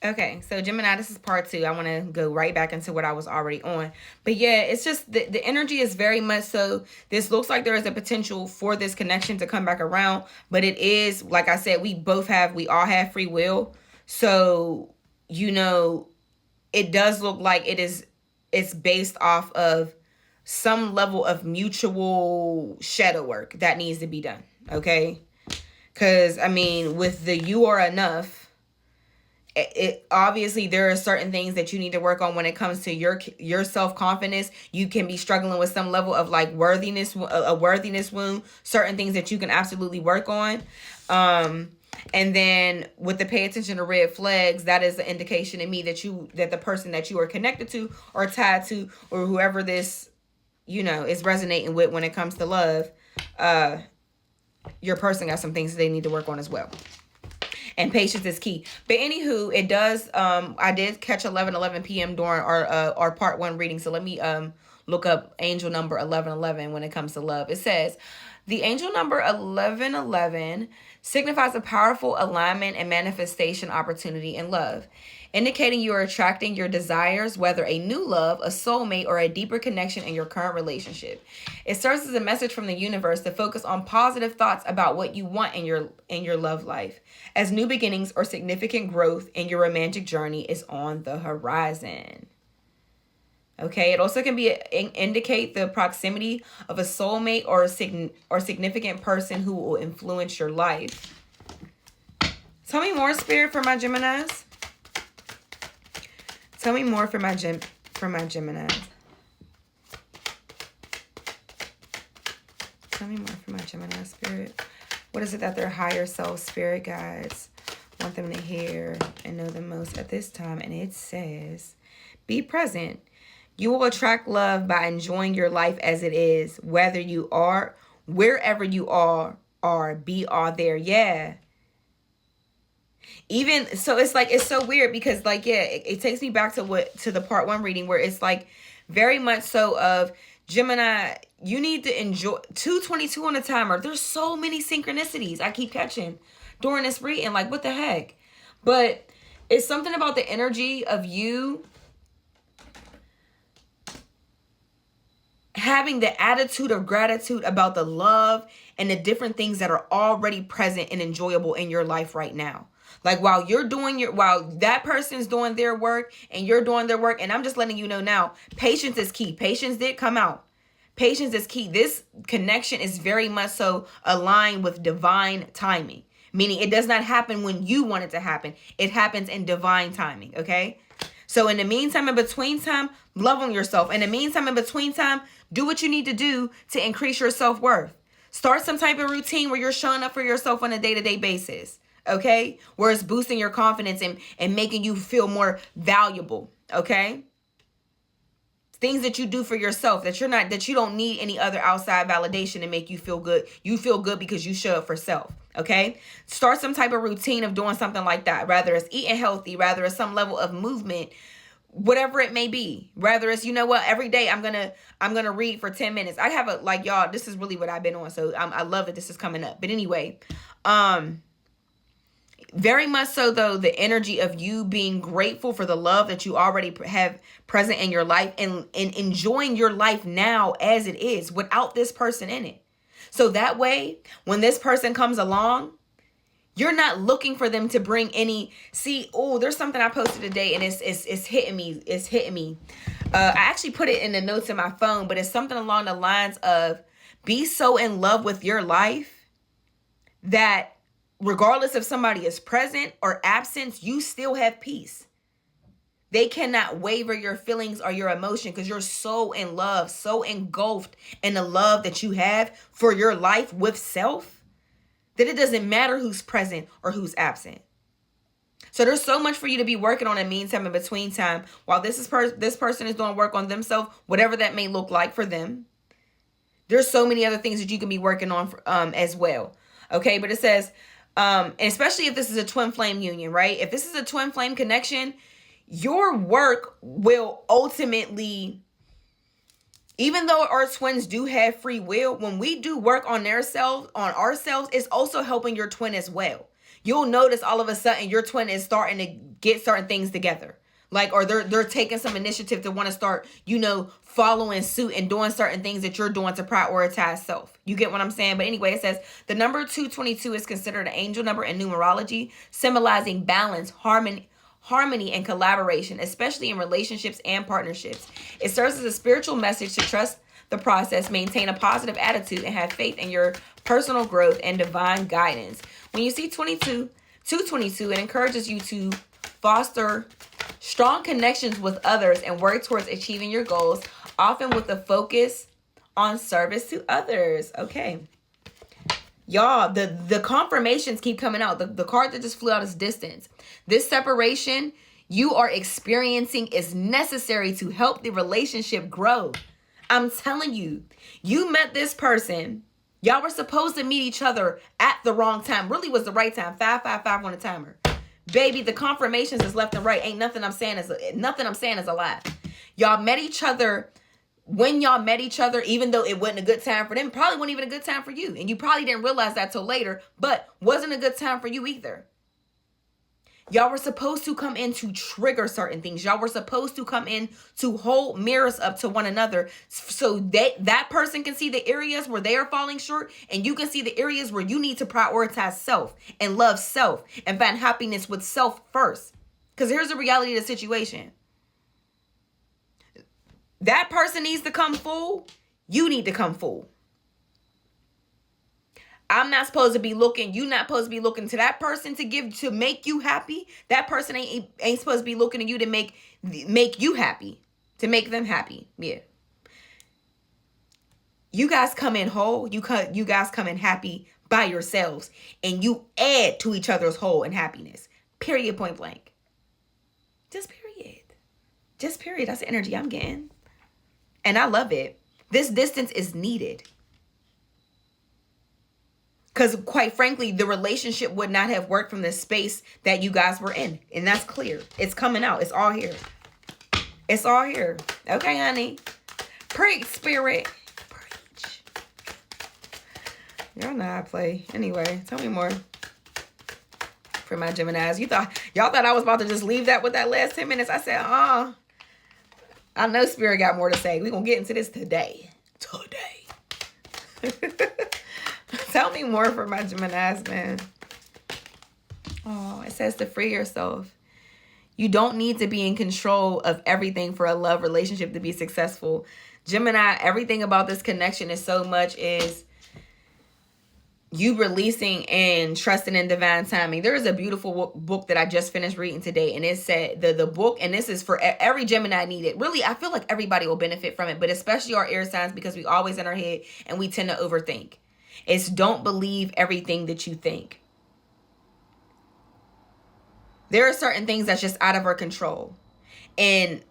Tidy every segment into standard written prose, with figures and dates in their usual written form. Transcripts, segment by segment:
Okay, so Gemini, this is part two. I want to go right back into what I was already on. But yeah, it's just the energy is very much so. This looks like there is a potential for this connection to come back around. But it is, like I said, we all have free will. So, you know, it does look like it's based off of some level of mutual shadow work that needs to be done. Okay. Because, I mean, with the you are enough, it obviously there are certain things that you need to work on when it comes to your self-confidence. You can be struggling with some level of like worthiness, a worthiness wound, certain things that you can absolutely work on. And then with the pay attention to red flags, that is an indication to me that the person that you are connected to or tied to, or whoever this, is resonating with when it comes to love, your person got some things that they need to work on as well. And patience is key. But anywho, it does. I did catch 11:11 p.m. during our part one reading. So let me look up angel number 11:11 when it comes to love. It says the angel number 11:11 signifies a powerful alignment and manifestation opportunity in love, indicating you are attracting your desires, whether a new love, a soulmate, or a deeper connection in your current relationship. It serves as a message from the universe to focus on positive thoughts about what you want in your love life, as new beginnings or significant growth in your romantic journey is on the horizon. Okay, it also can indicate the proximity of a soulmate or significant person who will influence your life. Tell me more, Spirit, for my Geminis. Tell me more for my Geminis. Tell me more for my Gemini, Spirit. What is it that their higher self, spirit guides want them to hear and know the most at this time? And it says, be present. You will attract love by enjoying your life as it is, wherever you are, be all there. Yeah. Even so, it's like, it's so weird because like, yeah, it takes me back to the part one reading where it's like very much so of Gemini, you need to enjoy 222 on the timer. There's so many synchronicities I keep catching during this reading. Like, what the heck? But it's something about the energy of you having the attitude of gratitude about the love and the different things that are already present and enjoyable in your life right now. Like while that person's doing their work and you're doing their work, and I'm just letting you know now, patience is key. Patience did come out. Patience is key. This connection is very much so aligned with divine timing, meaning it does not happen when you want it to happen. It happens in divine timing, okay? So in the meantime, in between time, love on yourself. In the meantime, in between time, do what you need to do to increase your self-worth. Start some type of routine where you're showing up for yourself on a day-to-day basis, okay? Where it's boosting your confidence and making you feel more valuable, okay? Things that you do for yourself that you don't need any other outside validation to make you feel good. You feel good because you show up for self. Okay, start some type of routine of doing something like that. Rather it's eating healthy, rather it's some level of movement, whatever it may be. Rather it's, every day I'm gonna read for 10 minutes. I have y'all, this is really what I've been on, so I love that this is coming up. But anyway, very much so though, the energy of you being grateful for the love that you already have present in your life and enjoying your life now as it is without this person in it. So that way, when this person comes along, you're not looking for them to bring any. There's something I posted today, and it's hitting me. It's hitting me. I actually put it in the notes in my phone, but it's something along the lines of be so in love with your life that regardless if somebody is present or absent, you still have peace. They cannot waver your feelings or your emotion because you're so in love, so engulfed in the love that you have for your life with self that it doesn't matter who's present or who's absent. So there's so much for you to be working on in meantime, in between time, while this person is doing work on themselves, whatever that may look like for them. There's so many other things that you can be working on as well. Okay, but it says, and especially if this is a twin flame union, right? If this is a twin flame connection, your work will ultimately, even though our twins do have free will, when we do work on ourselves, it's also helping your twin as well. You'll notice all of a sudden your twin is starting to get certain things together. Like, or they're taking some initiative to want to start, following suit and doing certain things that you're doing to prioritize self. You get what I'm saying? But anyway, it says the number 222 is considered an angel number in numerology, symbolizing balance, harmony, and collaboration, especially in relationships and partnerships. It serves as a spiritual message to trust the process, maintain a positive attitude, and have faith in your personal growth and divine guidance. When you see 222, it encourages you to foster strong connections with others and work towards achieving your goals, often with a focus on service to others. Okay. Y'all, the confirmations keep coming out. The card that just flew out is distance. This separation you are experiencing is necessary to help the relationship grow. I'm telling you, you met this person. Y'all were supposed to meet each other at the wrong time. Really was the right time. 555 on the timer. Baby, the confirmations is left and right. Ain't nothing I'm saying is a lie. Y'all met each other when y'all met each other, even though it wasn't a good time for them. Probably wasn't even a good time for you. And you probably didn't realize that till later, but wasn't a good time for you either. Y'all were supposed to come in to trigger certain things. Y'all were supposed to come in to hold mirrors up to one another so that person can see the areas where they are falling short, and you can see the areas where you need to prioritize self and love self and find happiness with self first. Because here's the reality of the situation. That person needs to come full. You need to come full. I'm not supposed to be looking. You're not supposed to be looking to that person to make you happy. That person ain't supposed to be looking at you to make you happy, to make them happy. Yeah. You guys come in whole. You guys come in happy by yourselves, and you add to each other's whole and happiness. Period. Point blank. Just period. Just period. That's the energy I'm getting, and I love it. This distance is needed. Because quite frankly, the relationship would not have worked from the space that you guys were in. And that's clear. It's coming out. It's all here. It's all here. Okay, honey. Preach, spirit. Preach. Y'all know how I play. Anyway, tell me more. For my Geminis. Y'all thought I was about to just leave that with that last 10 minutes. I said, I know spirit got more to say. We're going to get into this today. Tell me more for my Geminis, man. Oh, it says to free yourself. You don't need to be in control of everything for a love relationship to be successful. Gemini, everything about this connection is so much is you releasing and trusting in divine timing. There is a beautiful book that I just finished reading today, and it said the book, and this is for every Gemini needed. Really, I feel like everybody will benefit from it, but especially our air signs, because we always in our head and we tend to overthink. It's don't believe everything that you think. There are certain things that's just out of our control. And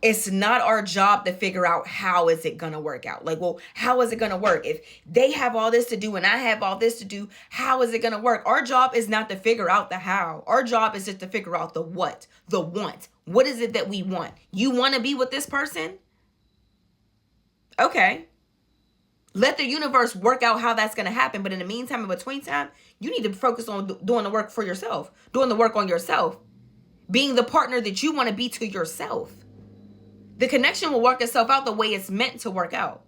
it's not our job to figure out how is it going to work out. Like, well, how is it going to work? If they have all this to do and I have all this to do, how is it going to work? Our job is not to figure out the how. Our job is just to figure out the what, the want. What is it that we want? You want to be with this person? Okay. Let the universe work out how that's going to happen. But in the meantime, in between time, you need to focus on doing the work for yourself, doing the work on yourself, being the partner that you want to be to yourself. The connection will work itself out the way it's meant to work out.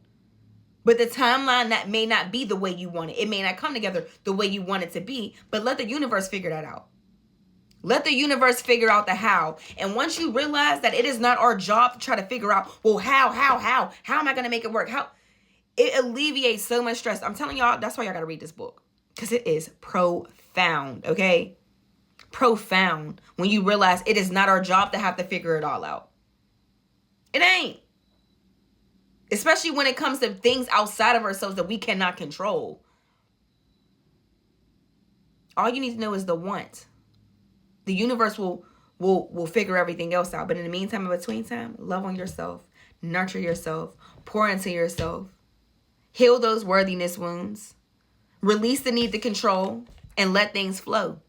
But the timeline, that may not be the way you want it. It may not come together the way you want it to be. But let the universe figure that out. Let the universe figure out the how. And once you realize that it is not our job to try to figure out, well, how am I going to make it work? It alleviates so much stress. I'm telling y'all, that's why y'all got to read this book. Because it is profound, okay? Profound. When you realize it is not our job to have to figure it all out. It ain't. Especially when it comes to things outside of ourselves that we cannot control. All you need to know is the want. The universe will figure everything else out. But in the meantime, in between time, love on yourself. Nurture yourself. Pour into yourself. Heal those worthiness wounds. Release the need to control. And let things flow.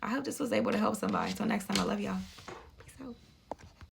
I hope this was able to help somebody. Until next time, I love y'all.